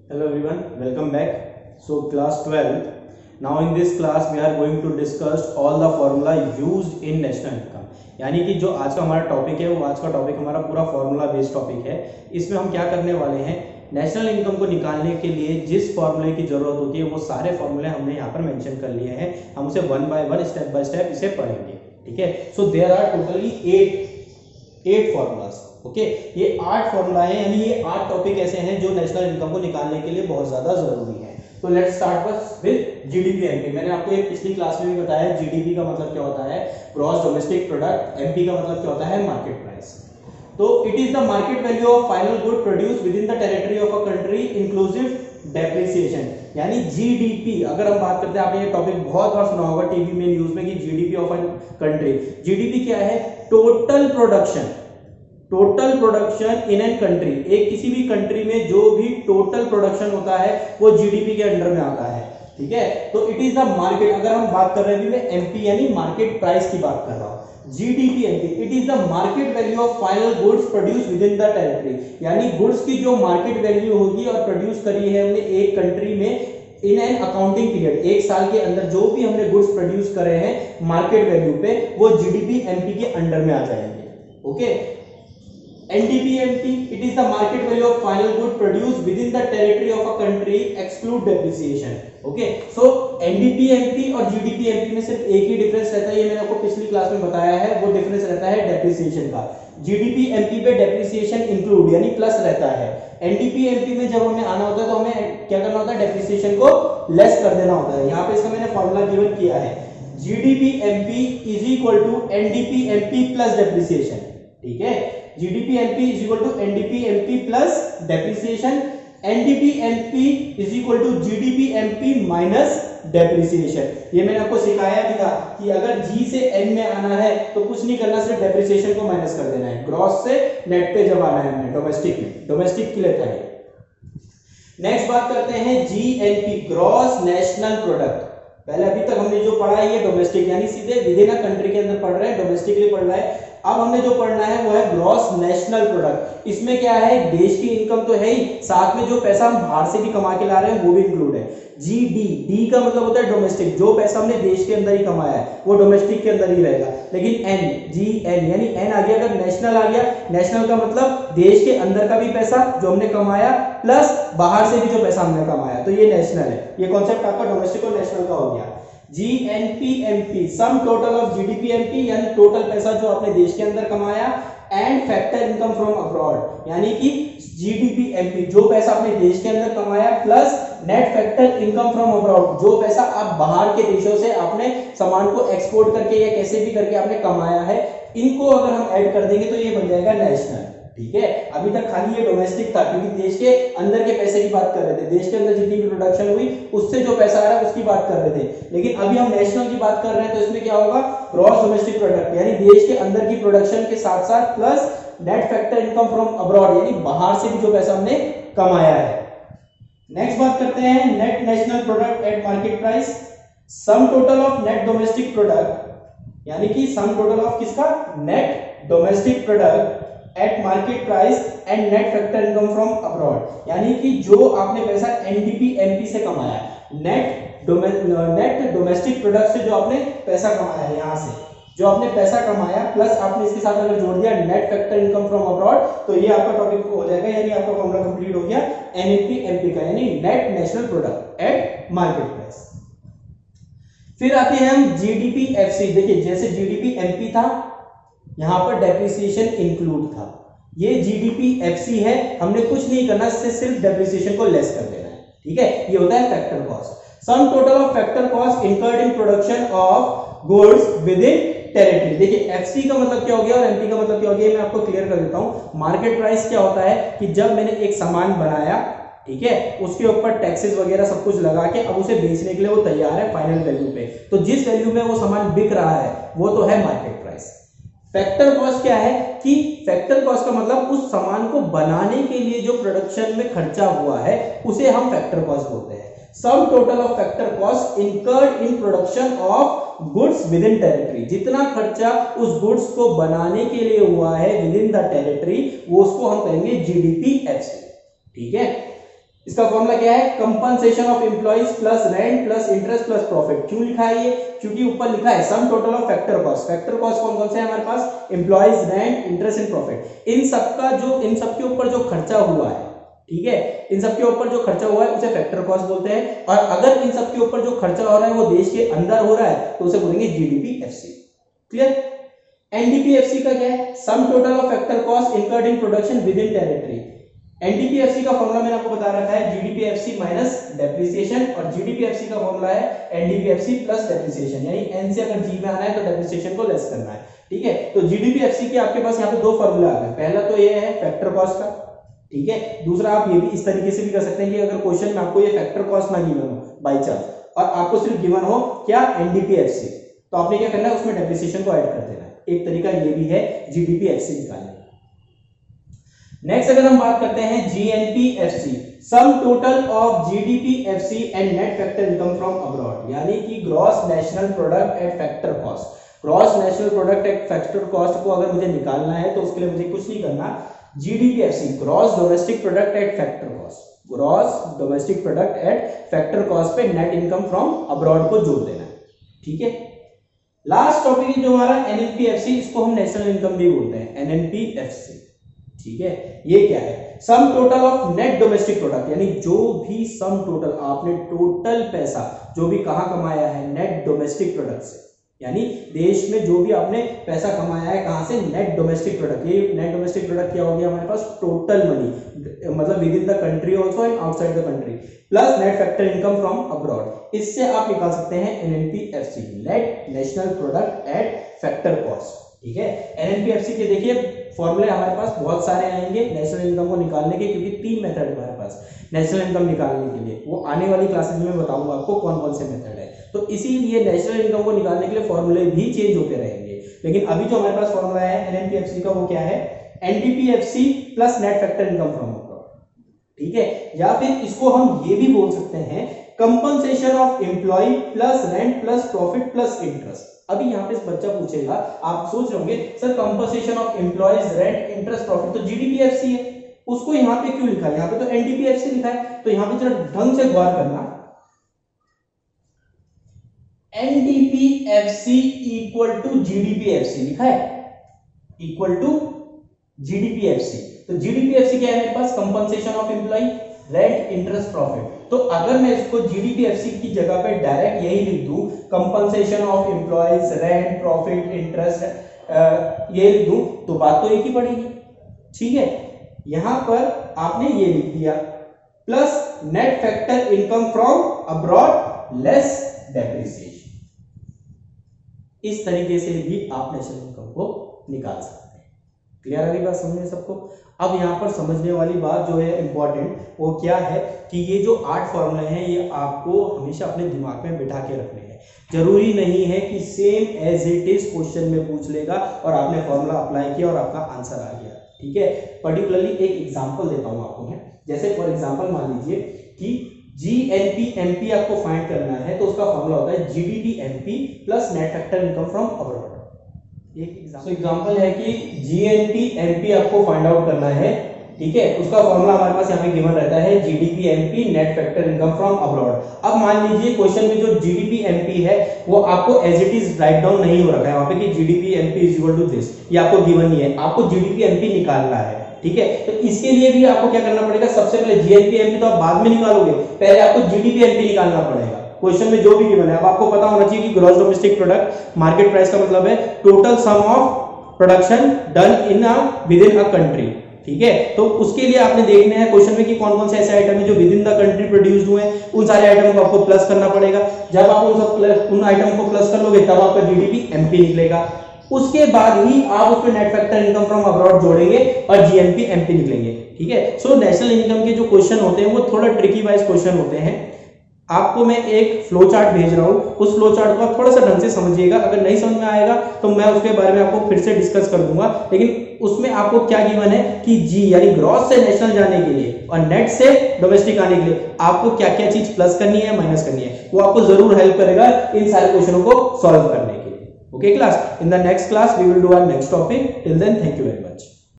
Hello everyone, welcome back. So class 12. Now in this class we are going to discuss all the formula used in national income. यानी कि जो आज का हमारा topic है वो आज का टॉपिक हमारा पूरा फॉर्मूला बेस्ड टॉपिक है। इसमें हम क्या करने वाले हैं, नेशनल इनकम को निकालने के लिए जिस फॉर्मूले की जरूरत होती है वो सारे फॉर्मूले हमने यहाँ पर मेंशन कर लिए हैं। हम उसे one by one step by step इसे पढ़ेंगे। ठीक है, so there are totally 8 formulas. Okay, ये 8 फॉर्मूला है, यानी ये 8 टॉपिक ऐसे हैं जो नेशनल इनकम को निकालने के लिए बहुत ज्यादा जरूरी है। तो let's start first with GDP MP. मैंने आपको एक पिछली क्लास में भी बताया जीडीपी का मतलब क्या होता है, ग्रॉस डोमेस्टिक प्रोडक्ट। एमपी का मतलब क्या होता है, मार्केट प्राइस। तो it is the market value of final good produce with in the territory of a country inclusive depreciation. यानी जीडीपी, अगर हम बात करते हैं, आपने ये टॉपिक बहुत बार सुना होगा टीवी में, न्यूज में, कि GDP of a country. GDP क्या है, total production in an country. एक किसी भी कंट्री में जो भी टोटल प्रोडक्शन होता है वो जीडीपी के अंडर में आता है। ठीक है, तो इट इज द मार्केट। अगर हम बात कर रहे हैं मैं एमपी यानी मार्केट प्राइस की बात कर रहा हूं, GDP MP, it is the market value of final goods produce with in the territory. यानी गुड्स की जो मार्केट वैल्यू होगी और प्रोड्यूस करी है हमने एक कंट्री में इन एन अकाउंटिंग पीरियड, एक साल के अंदर जो भी हमने गुड्स प्रोड्यूस करे हैं मार्केट वैल्यू पे, वो जीडीपी एमपी के अंडर में आ जाएंगे। Okay, NDPMP, it is the market value of final good produced within the territory of a country exclude depreciation. Okay, so NDPMP और GDPMP में सिर्फ एक ही डिफरेंस रहता है, ये मैंने आपको पिछली क्लास में बताया है। वो डिफरेंस रहता है डेप्रिसिएशन का। GDPMP पे डेप्रिसिएशन इंक्लूड यानी प्लस रहता है। NDPMP में जब हमें आना होता है तो हमें क्या करना होता है, डेप्रिसिएशन को लेस कर देना होता है। यहाँ पे इसका मैंने फॉर्मूला गिवन किया है, GDPMP is equal to NDPMP plus depreciation. ठीक है, GDPMP is equal to NDPMP plus depreciation, NDPMP is equal to GDPMP minus depreciation। ये मैंने आपको सिखाया भी था कि अगर G से N में आना है तो कुछ नहीं करना, सिर्फ डेप्रिसिएशन को माइनस कर देना है। ग्रॉस से नेट पे जब आना है हमने डोमेस्टिक में, डोमेस्टिक के लिए था ये। नेक्स्ट बात करते हैं GNP, ग्रॉस नेशनल प्रोडक्ट। पहले अभी तक हमने जो पढ़ा है ये डोमेस्टिक यानी सीधे विद इन अ कंट्री के अंदर पढ़ रहे हैं, डोमेस्टिकली पढ़ रहा है। अब हमने जो पढ़ना है वो है ग्रॉस नेशनल प्रोडक्ट। इसमें क्या है, देश की इनकम तो है ही, साथ में जो पैसा हम बाहर से भी कमा के ला रहे हैं वो भी इंक्लूड है। डी का मतलब होता है डोमेस्टिक, जो पैसा हमने देश के अंदर ही कमाया है वो डोमेस्टिक के अंदर ही रहेगा। लेकिन एन यानी एन आ गया, अगर नेशनल आ गया, नेशनल का मतलब देश के अंदर का भी पैसा जो हमने कमाया प्लस बाहर से भी जो पैसा हमने कमाया, तो ये नेशनल है। ये कॉन्सेप्ट आपका डोमेस्टिक और नेशनल का हो गया। GNPMP, some total of GDPMP, यानी टोटल पैसा जो आपने देश के अंदर कमाया, and factor income from abroad, यानी कि GDPMP जो पैसा आपने देश के अंदर कमाया plus net factor income from abroad, जो पैसा आप बाहर के देशों से आपने सामान को एक्सपोर्ट करके या कैसे भी करके आपने कमाया है, इनको अगर हम ऐड कर देंगे तो ये बन जाएगा नेशनल। ठीक है, अभी तक खाली ये डोमेस्टिक था क्योंकि देश के अंदर के पैसे की बात कर रहे थे, देश के अंदर जितनी भी प्रोडक्शन हुई उससे जो पैसा आ रहा है उसकी बात कर रहे थे। लेकिन अभी हम नेशनल की बात कर रहे हैं तो इसमें क्या होगा, ग्रॉस डोमेस्टिक प्रोडक्ट यानी देश के अंदर की प्रोडक्शन के साथ साथ plus net factor income from abroad यानी बाहर से भी जो पैसा हमने कमाया है। नेक्स्ट बात करते हैं net national product eight market price, some total of net domestic product, यानी कि सम टोटल ऑफ किसका, net domestic product eight market price and net factor income from abroad, यानी कि जो आपने पैसा NDPMP से कमाया, नेट डोमेस्टिक प्रोडक्ट से जो आपने पैसा कमाया है, यहाँ से जो आपने पैसा कमाया प्लस आपने इसके साथ अगर जोड़ दिया net factor income from abroad, तो ये आपका टॉपिक हो जाएगा, यानी आपका फॉर्मूला कंप्लीट हो गया NDPMP का, यानी net national product eight market price. फिर आते हैं हम GDPFC। देखिए जैसे GDPMP था, यहां पर डेप्रिसिएशन इंक्लूड था, ये GDPFC है, हमने कुछ नहीं करना, इससे सिर्फ डेप्रिसिएशन को लेस कर देना है। ठीक है, ये होता है factor cost. Some total of factor cost incurred in production of goods with in territory. देखिए FC का मतलब क्या हो गया और MP का मतलब क्या हो गया, मैं आपको क्लियर कर देता हूं। मार्केट प्राइस क्या होता है कि जब मैंने एक सामान बनाया, ठीक है, उसके ऊपर टैक्सेस वगैरह सब कुछ लगा के अब उसे बेचने के लिए वो तैयार है फाइनल वैल्यू पे, तो जिस वैल्यू में वो सामान बिक रहा है वो तो है मार्केट प्राइस। फैक्टर कॉस्ट क्या है कि फैक्टर कॉस्ट का मतलब उस सामान को बनाने के लिए जो प्रोडक्शन में खर्चा हुआ है उसे हम फैक्टर कॉस्ट बोलते हैं। सम total of factor cost incurred in production of goods with in territory, जितना खर्चा उस गुड्स को बनाने के लिए हुआ है विद इन द टेरिटरी, वो उसको हम कहेंगे GDPFC। ठीक है, इसका फॉर्मूला क्या है, compensation of employees plus rent plus interest plus profit. क्यों लिखा है ये, क्योंकि ऊपर लिखा है sum total of factor cost. Factor cost कौन कौन से हैं हमारे पास, employees, rent, interest and profit. इन सबके ऊपर जो खर्चा हुआ है, ठीक है, इन सबके ऊपर जो खर्चा हुआ है उसे फैक्टर कॉस्ट बोलते हैं। और अगर इन सबके ऊपर जो खर्चा हो रहा है वो देश के अंदर हो रहा है तो उसे बोलेंगे जीडीपीएफसी। क्लियर। एनडीपीएफसी का क्या है, sum total of factor cost incurred in production within territory. NDPFC का फॉर्मूला मैंने आपको बता रखा है जीडीपीएफसी माइनस डेप्रिसिएशन, और जीडीपीएफसी का फॉर्मूला है एनडीपीएफसी प्लस डेप्रिसिएशन, यानी एन से अगर जी में आना है तो डेप्रिसिएशन को लेस करना है। ठीक है, तो जीडीपीएफसी के आपके पास यहाँ पे दो फॉर्मूला आ गए। पहला तो ये है फैक्टर कॉस्ट का, ठीक है। दूसरा आप ये भी इस तरीके से भी कर सकते हैं कि अगर क्वेश्चन में आपको ये फैक्टर कॉस्ट ना गिवन हो बाई चांस और आपको सिर्फ गिवन हो क्या, एनडीपीएफसी, तो आपने क्या करना है, उसमें डेप्रिसिएशन को ऐड कर देना है। एक तरीका ये भी है जीडीपीएफसी निकालने का। नेक्स्ट अगर हम बात करते हैं GNPFC, sum total of GDPFC and net factor income from abroad, यानी कि gross national product at factor cost. Gross national product at factor cost को अगर मुझे निकालना है तो उसके लिए मुझे कुछ नहीं करना, GDPFC gross domestic product at factor cost, gross domestic product at factor cost पे नेट इनकम फ्रॉम अब्रॉड को जोड़ देना है। ठीक है, लास्ट टॉपिक जो हमारा एनएनपीएफसी, इसको हम नेशनल इनकम भी बोलते हैं, एनएनपीएफसी। ठीक है, ये क्या है, sum total of net domestic product, यानी जो भी सम टोटल आपने टोटल पैसा जो भी कहां कमाया है, नेट डोमेस्टिक प्रोडक्ट से, यानी देश में जो भी आपने पैसा कमाया है कहां से, नेट डोमेस्टिक प्रोडक्ट। ये नेट डोमेस्टिक प्रोडक्ट क्या हो गया हमारे पास, टोटल मनी, मतलब within the country also and outside the country, plus net factor income from abroad. इससे आप निकाल सकते हैं NNPFC, net national product at factor cost. ठीक है, एनएनपीएफसी के देखिए फॉर्मूले हमारे पास बहुत सारे आएंगे नेशनल इनकम को निकालने के, क्योंकि 3 मेथड हमारे पास नेशनल इनकम निकालने के लिए, वो आने वाली क्लासेस में बताऊंगा आपको कौन कौन से मेथड है। तो इसीलिए नेशनल इनकम को निकालने के लिए फॉर्मूले भी चेंज होते रहेंगे, लेकिन अभी जो हमारे पास फॉर्मूला है एनएनपीएफसी का वो क्या है, NDPFC plus net factor income from abroad. ठीक है, या फिर इसको हम ये भी बोल सकते हैं compensation of employ plus rent plus profit plus interest. अभी यहाँ पे बच्चा पूछेगा, आप सोच रहे होंगे sir compensation of employees rent interest profit तो जीडीपीएफसी है, उसको यहाँ पे क्यों लिखा है, यहाँ पे तो एनडीपीएफसी लिखा है। तो यहाँ पे जरा ढंग से गौर करना, एनडीपीएफसी इक्वल टू जीडीपीएफसी लिखा है, इक्वल टू जीडीपीएफसी। तो जीडीपीएफसी क्या है मेरे पास, compensation of employee rent interest profit. तो अगर मैं इसको जीडीपीएफसी की जगह पे डायरेक्ट यही लिख दूं, compensation of employees rent profit interest, ये लिख दूं तो बात तो एक ही पड़ेगी। ठीक है, यहां पर आपने ये लिख दिया plus net factor income from abroad less depreciation. इस तरीके से भी आप नेशनल इनकम को निकाल सकते हैं। क्लियर आ गई बात समझ में सबको। अब यहाँ पर समझने वाली बात जो है इंपॉर्टेंट, वो क्या है कि ये जो 8 फॉर्मूले हैं ये आपको हमेशा अपने दिमाग में बिठा के रखने हैं। जरूरी नहीं है कि same as it is question में पूछ लेगा और आपने फॉर्मूला अप्लाई किया और आपका आंसर आ गया। ठीक है, पर्टिकुलरली एक एग्जांपल देता हूं आपको मैं। जैसे फॉर एग्जांपल मान लीजिए कि जीएनपीएमपी आपको फाइंड करना है, तो उसका फॉर्मूला होता है जीडीपीएमपी plus net factor income from abroad. एक एग्जांपल है कि जीएनपीएमपी आपको फाइंड आउट करना है, ठीक है, उसका फॉर्मूला हमारे पास यहाँ पे गिवन रहता है जीडीपीएमपी net factor income from abroad. अब मान लीजिए क्वेश्चन में जो जीडीपीएमपी है वो आपको as it is write down नहीं हो रखा है वहां पे कि GDPMP is equal to this, ये आपको गिवन नहीं है, आपको जीडीपीएमपी निकालना है। ठीक है, तो इसके लिए भी आपको क्या करना पड़ेगा, सबसे पहले जीएनपीएमपी तो आप बाद में निकालोगे, पहले आपको जीडीपीएमपी निकालना पड़ेगा। क्वेश्चन में जो भी गिवन है, अब आपको पता होना चाहिए कि gross domestic product market price का मतलब है total sum of production done in with in a country. ठीक है, तो उसके लिए आपने देखना है क्वेश्चन में कि कौन कौन से ऐसे आइटम है जो with in the country produced हुए हैं, उन सारे आइटम को आपको प्लस करना पड़ेगा। जब आप उन आइटम को प्लस कर लोगे तब आपका जीडीपीएमपी निकलेगा। उसके बाद ही आप उसमें net factor income from abroad जोड़ेंगे और जीएनपीएमपी निकलेंगे। ठीक है, सो नेशनल इनकम के जो क्वेश्चन होते हैं वो थोड़ा ट्रिकी वाइज क्वेश्चन होते हैं। आपको मैं एक फ्लो चार्ट भेज रहा हूं, उस फ्लो चार्ट को आप थोड़ा सा ढंग से समझिएगा। अगर नहीं समझ में आएगा तो मैं उसके बारे में आपको फिर से डिस्कस कर दूंगा, लेकिन उसमें आपको क्या गिवन है कि जी यानी ग्रॉस से नेशनल जाने के लिए और नेट से डोमेस्टिक आने के लिए आपको क्या क्या चीज प्लस करनी है माइनस करनी है, वो आपको जरूर हेल्प करेगा इन सारे क्वेश्चनों को सॉल्व करने के लिए। Okay class, in the next class we will do our next topic. Till then thank you very much.